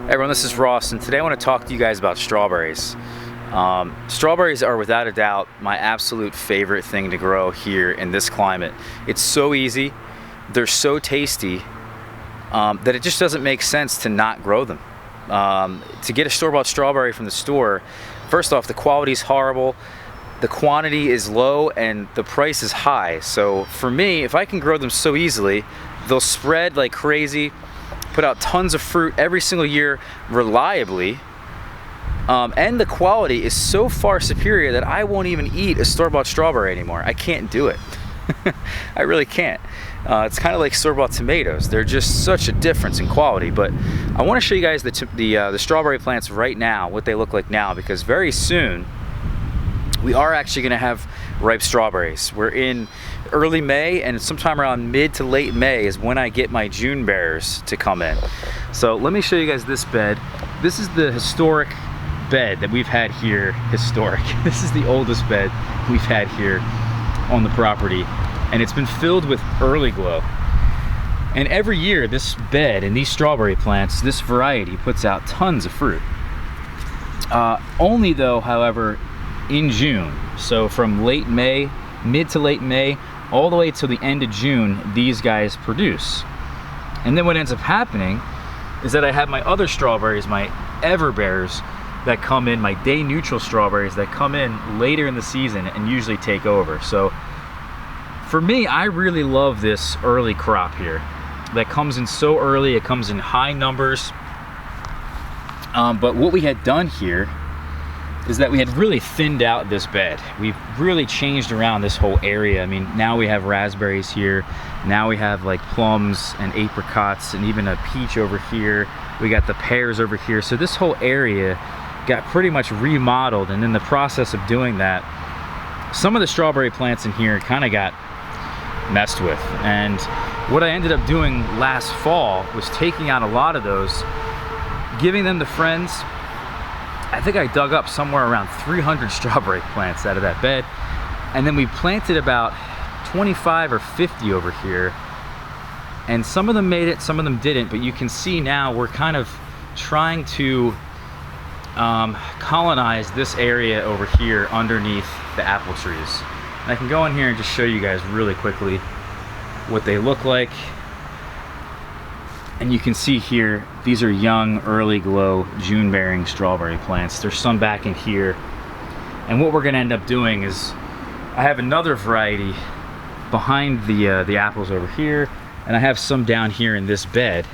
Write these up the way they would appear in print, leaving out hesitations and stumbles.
Hey everyone, this is Ross, and today I want to talk to you guys about strawberries. Strawberries are without a doubt my absolute favorite thing to grow here in this climate. It's so easy, they're so tasty, that it just doesn't make sense to not grow them. To get a store-bought strawberry from the store, first off, the quality is horrible, the quantity is low, and the price is high. So for me, if I can grow them so easily, they'll spread like crazy, put out tons of fruit every single year reliably, and the quality is so far superior that I won't even eat a store-bought strawberry anymore. I can't do it. I really can't. It's kind of like store-bought tomatoes. They're just such a difference in quality. But I want to show you guys the strawberry plants right now, what they look like now, because very soon we are actually going to have ripe strawberries. We're in early May, and sometime around mid to late May is when I get my June bears to come in. So let me show you guys this bed. This is the historic bed that we've had here. Historic. This is the oldest bed we've had here on the property, and it's been filled with early glow. And every year this bed and these strawberry plants, this variety, puts out tons of fruit. Only though, however, in June. So from late May, mid to late May, all the way till the end of June, these guys produce. And then what ends up happening is that I have my other strawberries, my everbears, that come in, my day neutral strawberries that come in later in the season and usually take over. So for me, I really love this early crop here that comes in so early. It comes in high numbers. But what we had done here is that we had really thinned out this bed. We've really changed around this whole area. I mean, now we have raspberries here. Now we have like plums and apricots and even a peach over here. We got the pears over here. So this whole area got pretty much remodeled, and in the process of doing that, some of the strawberry plants in here kind of got messed with. And what I ended up doing last fall was taking out a lot of those, giving them to friends. I think I dug up somewhere around 300 strawberry plants out of that bed, and then we planted about 25 or 50 over here, and some of them made it, some of them didn't. But you can see now we're kind of trying to colonize this area over here underneath the apple trees. And I can go in here and just show you guys really quickly what they look like. And you can see here, these are young, early glow, June bearing strawberry plants. There's some back in here. And what we're gonna end up doing is, I have another variety behind the apples over here, and I have some down here in this bed.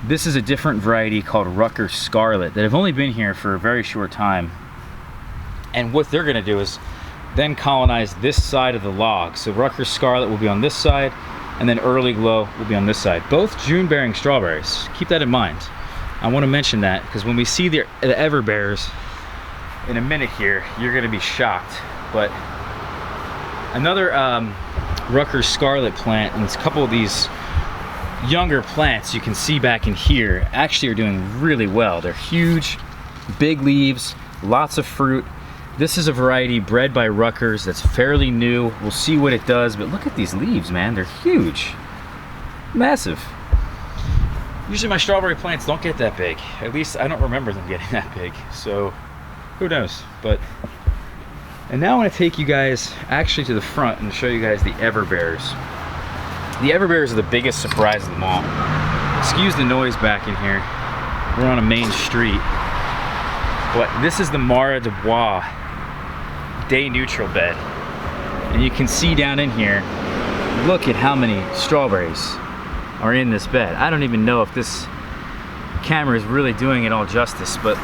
This is a different variety called Rucker Scarlet that have only been here for a very short time. And what they're gonna do is then colonize this side of the log. So Rucker Scarlet will be on this side, and then early glow will be on this side. Both June bearing strawberries. Keep that in mind. I want to mention that because when we see the everbears in a minute here, you're going to be shocked. But another Rucker Scarlet plant, and it's a couple of these younger plants you can see back in here, actually are doing really well. They're huge, big leaves, lots of fruit. This is a variety bred by Ruckers that's fairly new. We'll see what it does, but look at these leaves, man. They're huge, massive. Usually my strawberry plants don't get that big. At least I don't remember them getting that big, so who knows. And now I want to take you guys actually to the front and show you guys the everbears. The everbears are the biggest surprise of them all. Excuse the noise back in here. We're on a main street. But this is the Mara de Bois day neutral bed, and you can see down in here, look at how many strawberries are in this bed. I don't even know if this camera is really doing it all justice, but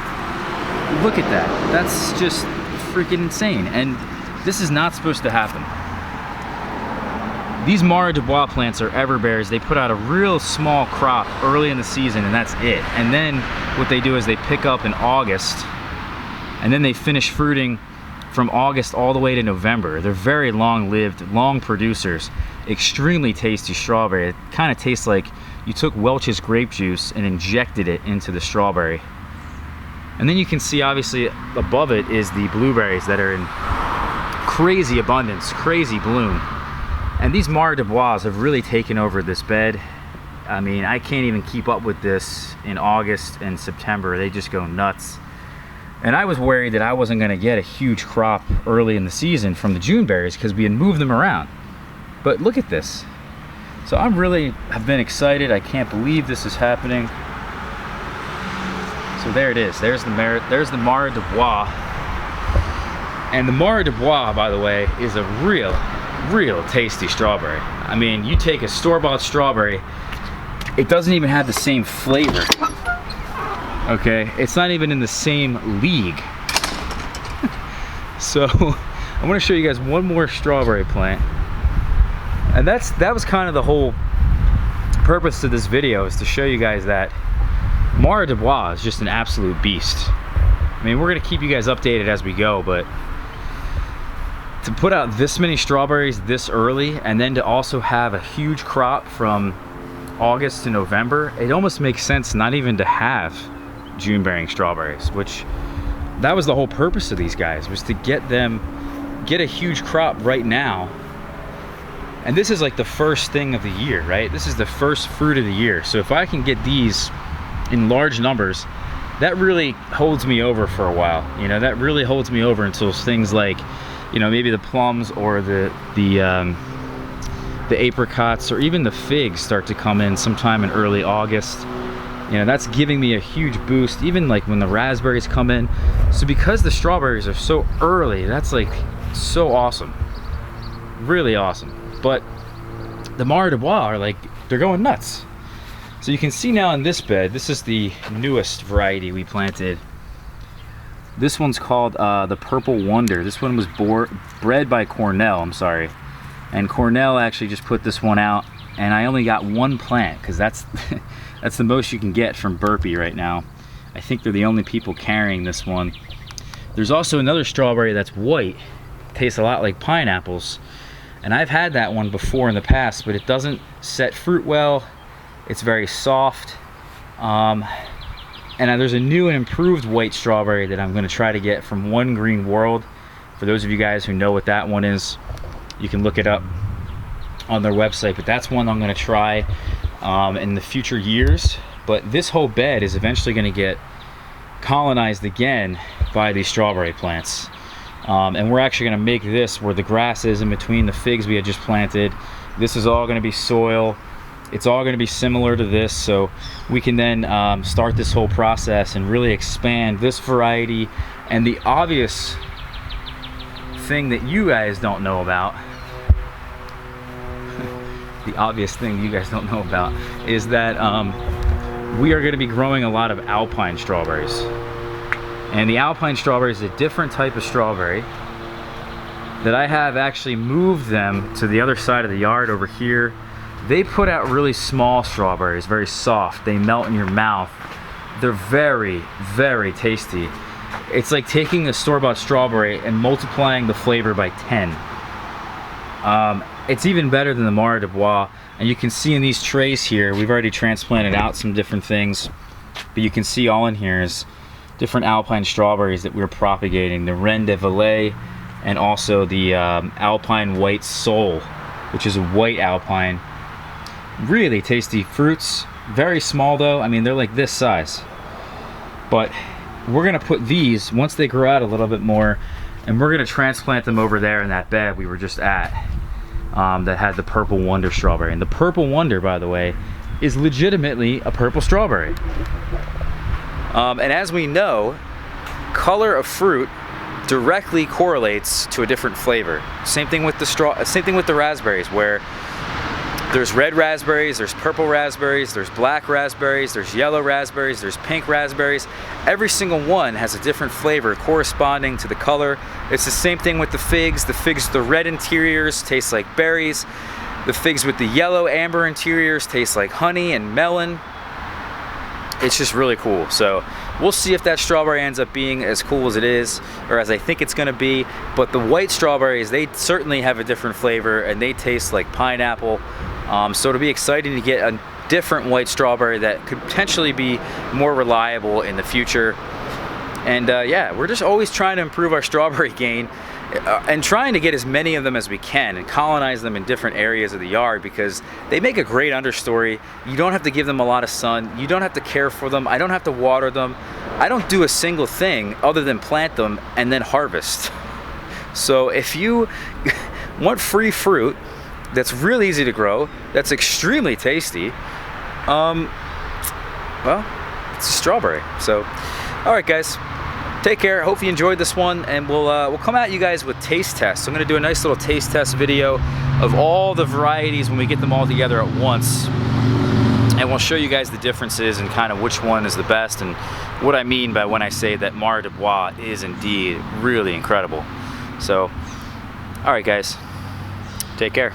look at that. That's just freaking insane, and this is not supposed to happen. These Mara de Bois plants are everbears. They put out a real small crop early in the season, and that's it. And then what they do is they pick up in August, and then they finish fruiting from August all the way to November. They're very long-lived, long producers, extremely tasty strawberry. It kind of tastes like you took Welch's grape juice and injected it into the strawberry. And then you can see, obviously, above it is the blueberries that are in crazy abundance, crazy bloom. And these Mara de Bois have really taken over this bed. I mean, I can't even keep up with this in August and September. They just go nuts. And I was worried that I wasn't gonna get a huge crop early in the season from the June berries because we had moved them around. But look at this. So I really have been excited. I can't believe this is happening. So there it is. There's the Mare de Bois. And the Mare de Bois, by the way, is a real tasty strawberry. I mean, you take a store-bought strawberry, it doesn't even have the same flavor. Okay, it's not even in the same league. So I'm gonna show you guys one more strawberry plant. And that was kind of the whole purpose of this video, is to show you guys that Mare de Bois is just an absolute beast. I mean, we're gonna keep you guys updated as we go, but to put out this many strawberries this early and then to also have a huge crop from August to November, it almost makes sense not even to have June bearing strawberries, which that was the whole purpose of these guys, was to get a huge crop right now. And this is like the first thing of the year, right? This is the first fruit of the year. So if I can get these in large numbers, that really holds me over for a while. You know, that really holds me over until things like, you know, maybe the plums or the apricots or even the figs start to come in sometime in early August. You know, that's giving me a huge boost, even like when the raspberries come in. So because the strawberries are so early, that's like so awesome, really awesome. But the Mare de Bois are like, they're going nuts. So you can see now in this bed, this is the newest variety we planted. This one's called the Purple Wonder. This one was bred by Cornell, I'm sorry. And Cornell actually just put this one out, and I only got one plant because that's that's the most you can get from Burpee right now. I think they're the only people carrying this one. There's also another strawberry that's white, tastes a lot like pineapples. And I've had that one before in the past, but it doesn't set fruit well. It's very soft. And there's a new and improved white strawberry that I'm gonna try to get from One Green World. For those of you guys who know what that one is, you can look it up on their website, but that's one I'm gonna try in the future years. But this whole bed is eventually gonna get colonized again by these strawberry plants. And we're actually gonna make this where the grass is in between the figs we had just planted. This is all gonna be soil. It's all gonna be similar to this, so we can then start this whole process and really expand this variety. And the obvious thing that you guys don't know about, the obvious thing you guys don't know about is that we are gonna be growing a lot of Alpine strawberries. And the Alpine strawberry is a different type of strawberry that I have actually moved them to the other side of the yard over here. They put out really small strawberries, very soft. They melt in your mouth. They're very, very tasty. It's like taking a store-bought strawberry and multiplying the flavor by 10. It's even better than the Mare de Bois. And you can see in these trays here, we've already transplanted out some different things, but you can see all in here is different Alpine strawberries that we're propagating. The Reine de Valais and also the Alpine White Soul, which is a white Alpine. Really tasty fruits. Very small though. I mean, they're like this size. But we're gonna put these, once they grow out a little bit more, and we're gonna transplant them over there in that bed we were just at, that had the Purple Wonder strawberry. And the Purple Wonder, by the way, is legitimately a purple strawberry. And as we know, color of fruit directly correlates to a different flavor. Same thing with the raspberries, where there's red raspberries, there's purple raspberries, there's black raspberries, there's yellow raspberries, there's pink raspberries. Every single one has a different flavor corresponding to the color. It's the same thing with the figs. The red interiors taste like berries. The figs with the yellow amber interiors taste like honey and melon. It's just really cool. So we'll see if that strawberry ends up being as cool as it is, or as I think it's gonna be. But the white strawberries, they certainly have a different flavor and they taste like pineapple. So it'll be exciting to get a different white strawberry that could potentially be more reliable in the future. And yeah, we're just always trying to improve our strawberry gain. and trying to get as many of them as we can and colonize them in different areas of the yard, because they make a great understory. You don't have to give them a lot of sun. You don't have to care for them. I don't have to water them. I don't do a single thing other than plant them and then harvest. So if you want free fruit that's really easy to grow, that's extremely tasty, well, it's a strawberry. So, all right, guys. Take care. Hope you enjoyed this one, and we'll come at you guys with taste tests. I'm gonna do a nice little taste test video of all the varieties when we get them all together at once, and we'll show you guys the differences and kind of which one is the best and what I mean by when I say that Mar de Bois is indeed really incredible. So, all right, guys, take care.